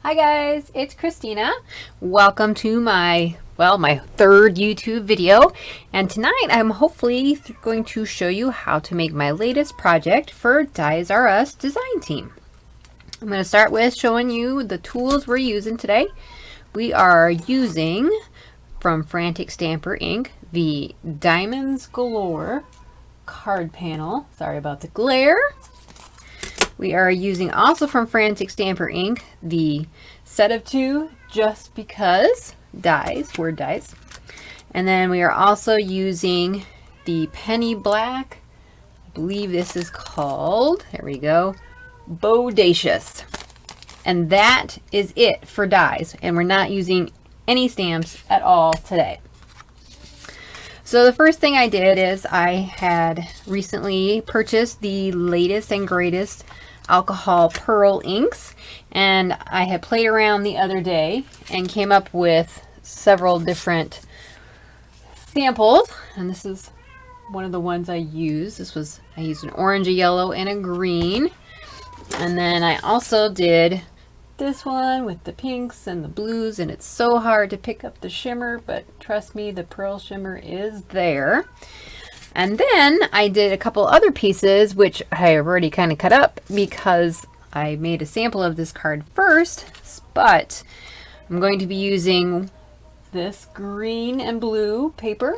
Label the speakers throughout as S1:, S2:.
S1: Hi guys, it's Christina. Welcome to my third YouTube video. And tonight I'm hopefully going to show you how to make my latest project for Dies R Us design team. I'm going to start with showing you the tools we're using today. We are using from Frantic Stamper Ink the Diamonds Galore card panel. Sorry about the glare. We are using also from Frantic Stamper Ink the set of 2 Just Because dies, word dies. And then we are also using the Penny Black, I believe this is called, there we go, Bodacious. And that is it for dies. And we're not using any stamps at all today. So the first thing I did is I had recently purchased the latest and greatest alcohol pearl inks, and I had played around the other day and came up with several different samples, and this is one of the ones I used. I used an orange, a yellow, and a green, and then I also did this one with the pinks and the blues, and it's so hard to pick up the shimmer, but trust me, the pearl shimmer is there. And then I did a couple other pieces, which I have already kind of cut up because I made a sample of this card first, but I'm going to be using this green and blue paper.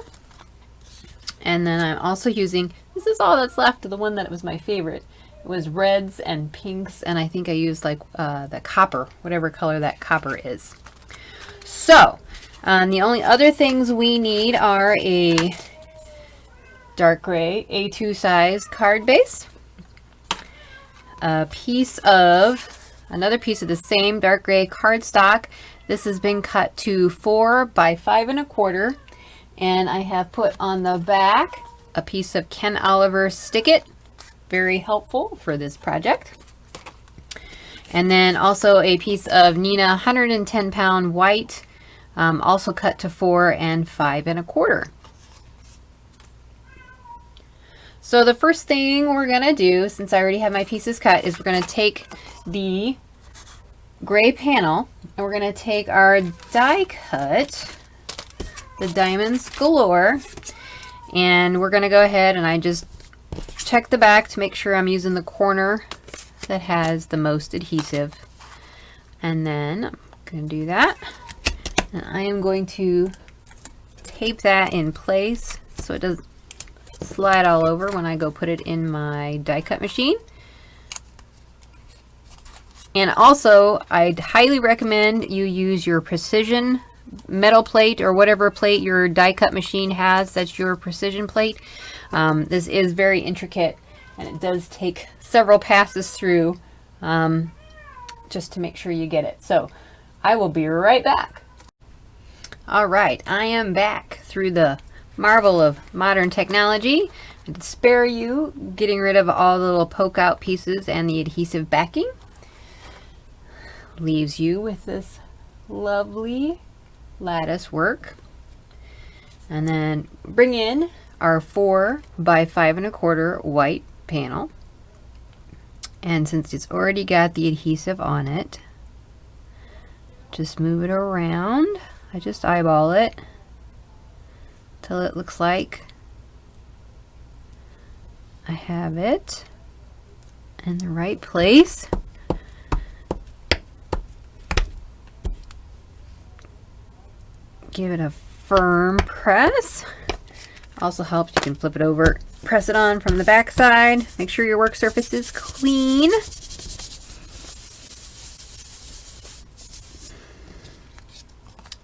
S1: And then I'm also using, this is all that's left of the one that was my favorite. It was reds and pinks, and I think I used like the copper, whatever color that copper is. So, the only other things we need are a dark gray A2 size card base, another piece of the same dark gray cardstock. This has been cut to 4 by 5 1/4, and I have put on the back a piece of Ken Oliver Stick It, very helpful for this project. And then also a piece of Nina 110 pound white, also cut to 4 and 5 1/4. So the first thing we're going to do, since I already have my pieces cut, is we're going to take the gray panel and we're going to take our die cut, the Diamonds Galore, and we're going to go ahead and I just check the back to make sure I'm using the corner that has the most adhesive. And then I'm going to do that. And I am going to tape that in place so it doesn't slide all over when I go put it in my die cut machine. And also I'd highly recommend you use your precision metal plate or whatever plate your die cut machine has that's your precision plate. This is very intricate and it does take several passes through just to make sure you get it. So I will be right back. All right, I am back through the marvel of modern technology to spare you getting rid of all the little poke out pieces and the adhesive backing. Leaves you with this lovely lattice work. And then bring in our 4 by 5 1/4 white panel. And since it's already got the adhesive on it, just move it around. I just eyeball it till it looks like I have it in the right place. Give it a firm press. Also helps, you can flip it over, press it on from the back side. Make sure your work surface is clean.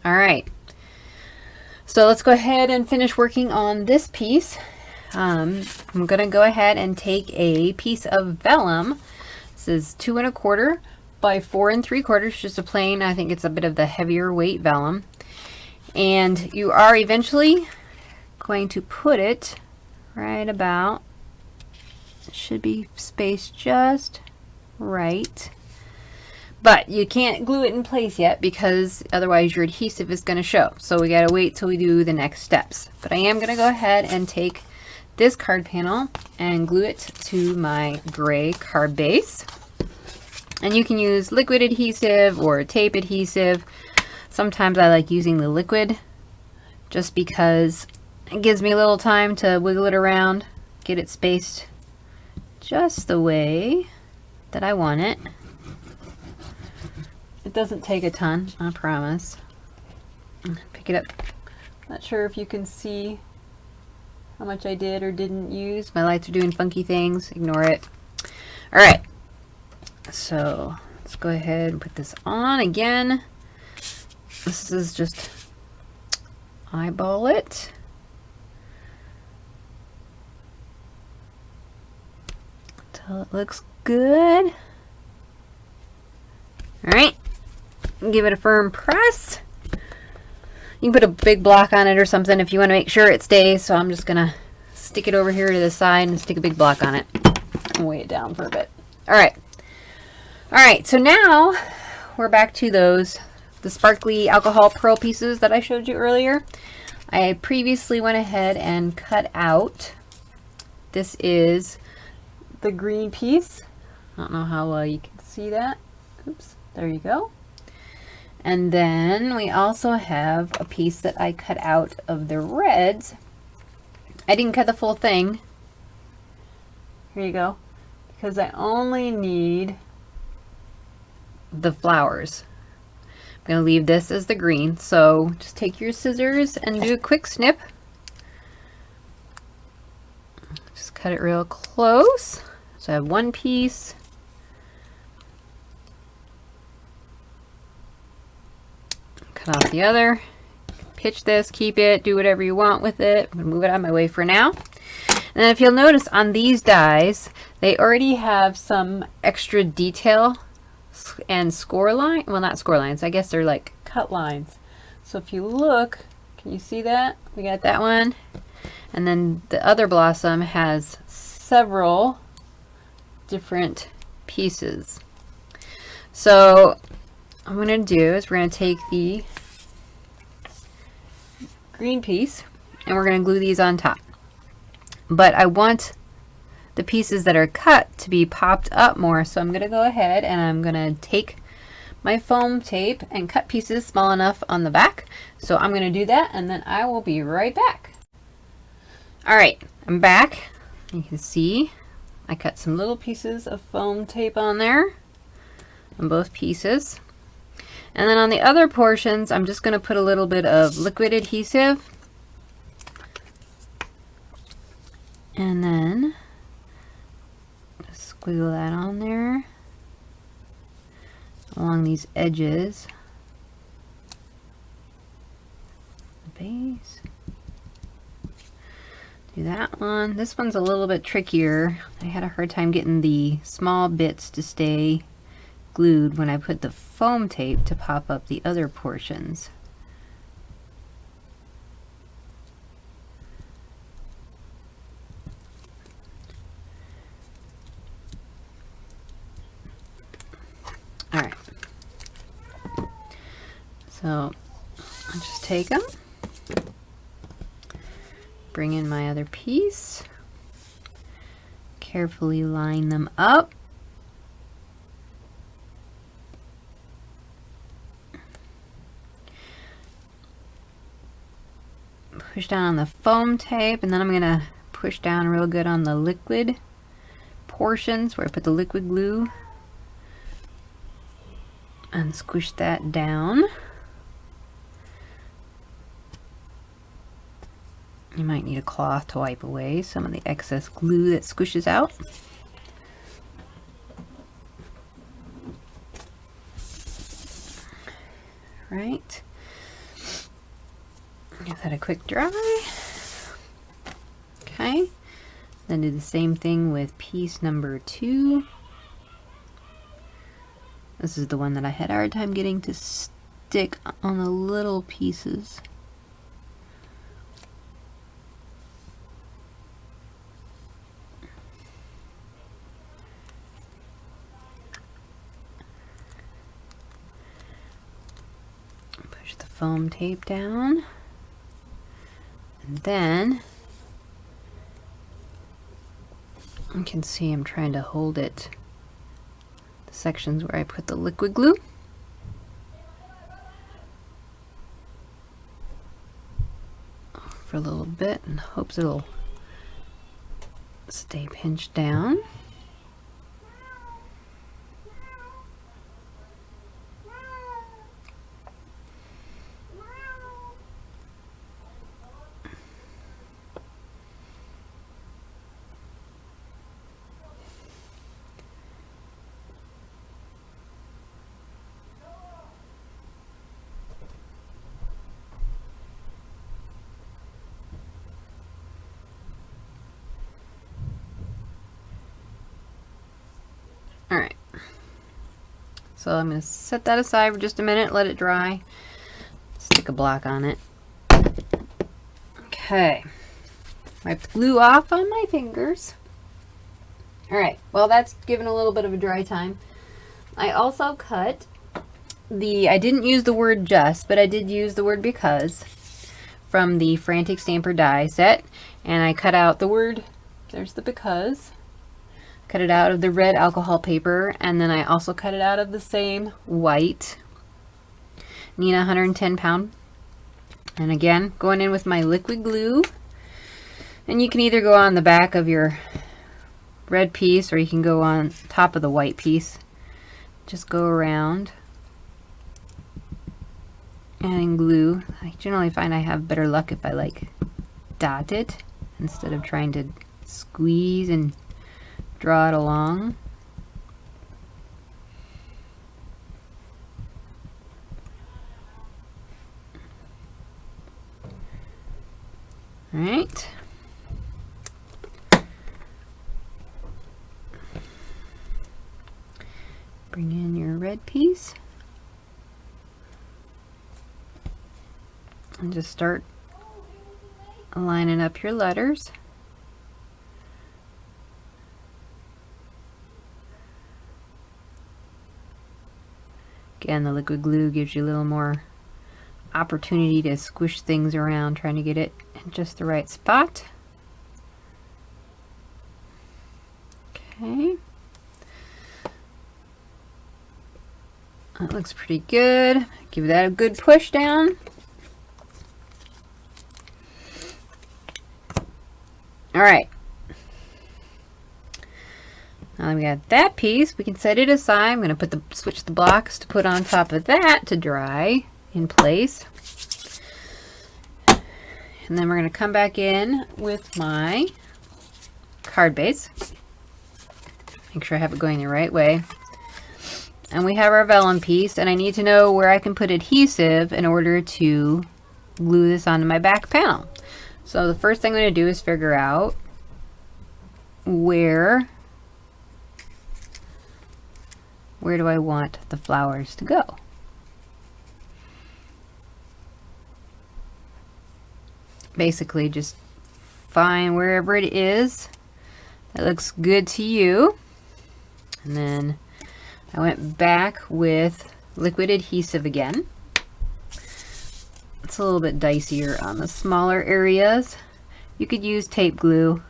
S1: All right. So let's go ahead and finish working on this piece. I'm going to go ahead and take a piece of vellum. This is 2 1/4 by 4 3/4, just a plain, I think it's a bit of the heavier weight vellum. And you are eventually going to put it right about, it should be spaced just right. But you can't glue it in place yet because otherwise your adhesive is going to show. So we got to wait till we do the next steps. But I am going to go ahead and take this card panel and glue it to my gray card base. And you can use liquid adhesive or tape adhesive. Sometimes I like using the liquid just because it gives me a little time to wiggle it around, get it spaced just the way that I want it. It doesn't take a ton, I promise. Pick it up. Not sure if you can see how much I did or didn't use. My lights are doing funky things. Ignore it. All right. So let's go ahead and put this on again. This is just eyeball it. Until it looks good. All right. Give it a firm press. You can put a big block on it or something if you want to make sure it stays. So I'm just going to stick it over here to the side and stick a big block on it. And weigh it down for a bit. All right. All right. So now we're back to the sparkly alcohol pearl pieces that I showed you earlier. I previously went ahead and cut out. This is the green piece. I don't know how well you can see that. Oops. There you go. And then we also have a piece that I cut out of the reds. I didn't cut the full thing. Here you go. Because I only need the flowers. I'm going to leave this as the green. So just take your scissors and do a quick snip. Just cut it real close. So I have one piece. Cut off the other, pitch this, keep it, do whatever you want with it. I'm going to move it out of my way for now. And if you'll notice on these dies, they already have some extra detail and score line. Well, not score lines. I guess they're like cut lines. So if you look, can you see that? We got that one. And then the other blossom has several different pieces. So what I'm going to do is we're going to take the green piece and we're going to glue these on top. But I want the pieces that are cut to be popped up more, so I'm going to go ahead and I'm going to take my foam tape and cut pieces small enough on the back. So I'm going to do that and then I will be right back. Alright, I'm back. You can see I cut some little pieces of foam tape on there on both pieces. And then on the other portions, I'm just going to put a little bit of liquid adhesive. And then just squiggle that on there along these edges. The base. Do that one. This one's a little bit trickier. I had a hard time getting the small bits to stay glued when I put the foam tape to pop up the other portions. All right. So I'll just take them, bring in my other piece, carefully line them up. Push down on the foam tape, and then I'm going to push down real good on the liquid portions where I put the liquid glue and squish that down. You might need a cloth to wipe away some of the excess glue that squishes out. Right. Give that a quick dry. Okay. Then do the same thing with piece number 2. This is the one that I had a hard time getting to stick on the little pieces. Push the foam tape down. And then you can see I'm trying to hold it the sections where I put the liquid glue. For a little bit and hopes it'll stay pinched down. Alright, so I'm going to set that aside for just a minute, let it dry, stick a block on it. Okay, wipe the glue off on my fingers. Alright, well that's given a little bit of a dry time. I also cut I didn't use the word just, but I did use the word because from the Frantic Stamper die set, and I cut out the word, there's the because. Cut it out of the red alcohol paper, and then I also cut it out of the same white Nina 110 pound. And again, going in with my liquid glue, and you can either go on the back of your red piece or you can go on top of the white piece. Just go around adding glue. I generally find I have better luck if I like dot it instead of trying to squeeze and draw it along. All right. Bring in your red piece and just start lining up your letters. Again, the liquid glue gives you a little more opportunity to squish things around, trying to get it in just the right spot. Okay. That looks pretty good. Give that a good push down. All right. Now that we got that piece, we can set it aside. I'm going to switch the blocks to put on top of that to dry in place. And then we're going to come back in with my card base. Make sure I have it going the right way. And we have our vellum piece, and I need to know where I can put adhesive in order to glue this onto my back panel. So the first thing I'm going to do is figure out where do I want the flowers to go. Basically just find wherever it is that looks good to you. And then I went back with liquid adhesive again. It's a little bit dicier on the smaller areas. You could use tape glue.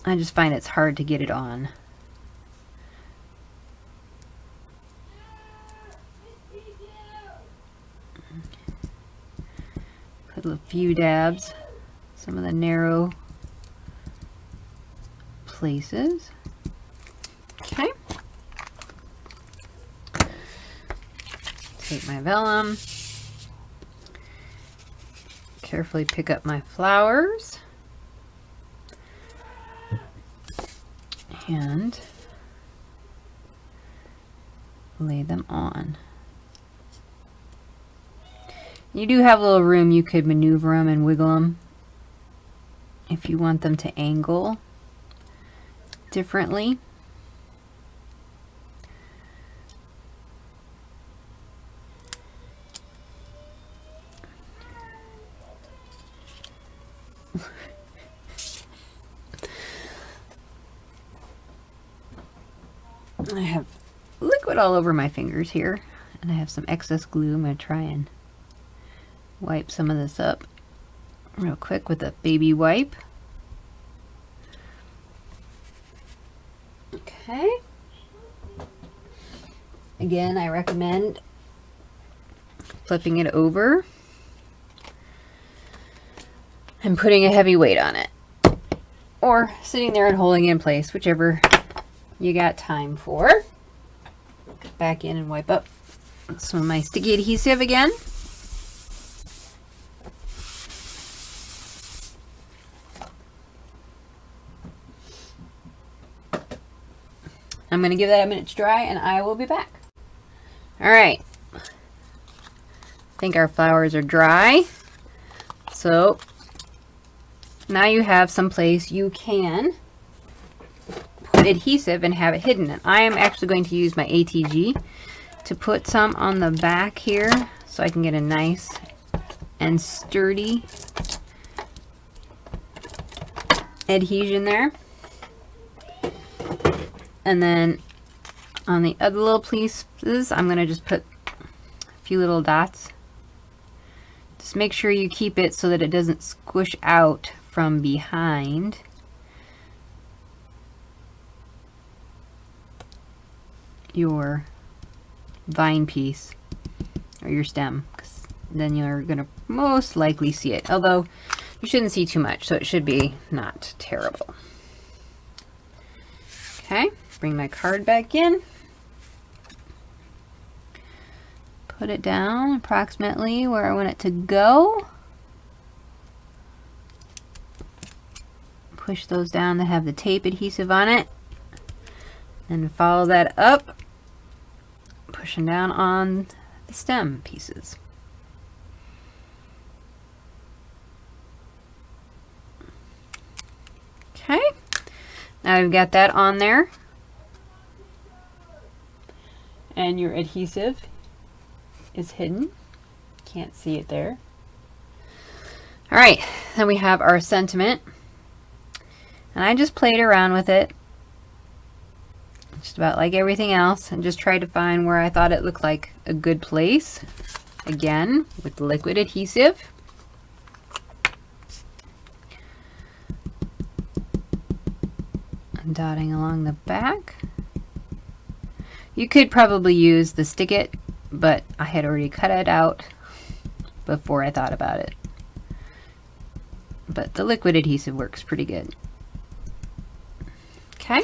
S1: I just find it's hard to get it on. Put a few dabs, some of the narrow places. Okay. Take my vellum, carefully pick up my flowers, and lay them on. You do have a little room, you could maneuver them and wiggle them if you want them to angle differently. I have liquid all over my fingers here, and I have some excess glue. I'm going to try and wipe some of this up real quick with a baby wipe. Okay. Okay. Again, I recommend flipping it over and putting a heavy weight on it, or sitting there and holding it in place, whichever you got time for. Back in and wipe up some of my sticky adhesive again. I'm going to give that a minute to dry and I will be back. All right. I think our flowers are dry. So now you have some place you can put adhesive and have it hidden. And I am actually going to use my ATG to put some on the back here so I can get a nice and sturdy adhesion there. And then on the other little pieces, I'm going to just put a few little dots. Just make sure you keep it so that it doesn't squish out from behind. Your vine piece or your stem, 'cause then you're going to most likely see it. Although you shouldn't see too much, so it should be not terrible. Okay. Bring my card back in, put it down approximately where I want it to go, push those down that have the tape adhesive on it, and follow that up, pushing down on the stem pieces. Okay, now we've got that on there. And your adhesive is hidden. Can't see it there. All right, then we have our sentiment. And I just played around with it, just about like everything else, and just tried to find where I thought it looked like a good place. Again, with liquid adhesive. I'm dotting along the back. You could probably use the stick it, but I had already cut it out before I thought about it. But the liquid adhesive works pretty good. Okay.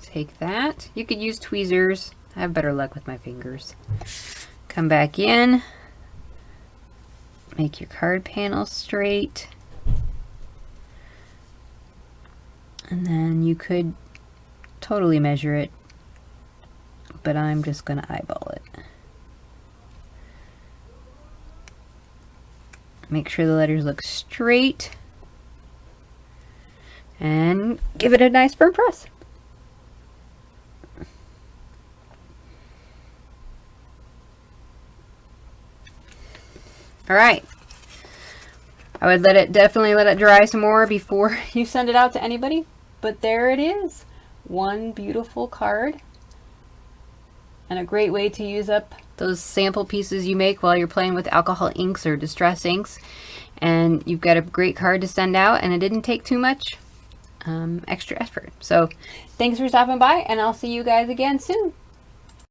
S1: Take that. You could use tweezers. I have better luck with my fingers. Come back in. Make your card panel straight. And then you could totally measure it, but I'm just going to eyeball it. Make sure the letters look straight and give it a nice firm press. All right. I would definitely let it dry some more before you send it out to anybody, but there it is. One beautiful card, and a great way to use up those sample pieces you make while you're playing with alcohol inks or distress inks. And you've got a great card to send out, and it didn't take too much extra effort. So thanks for stopping by, and I'll see you guys again soon.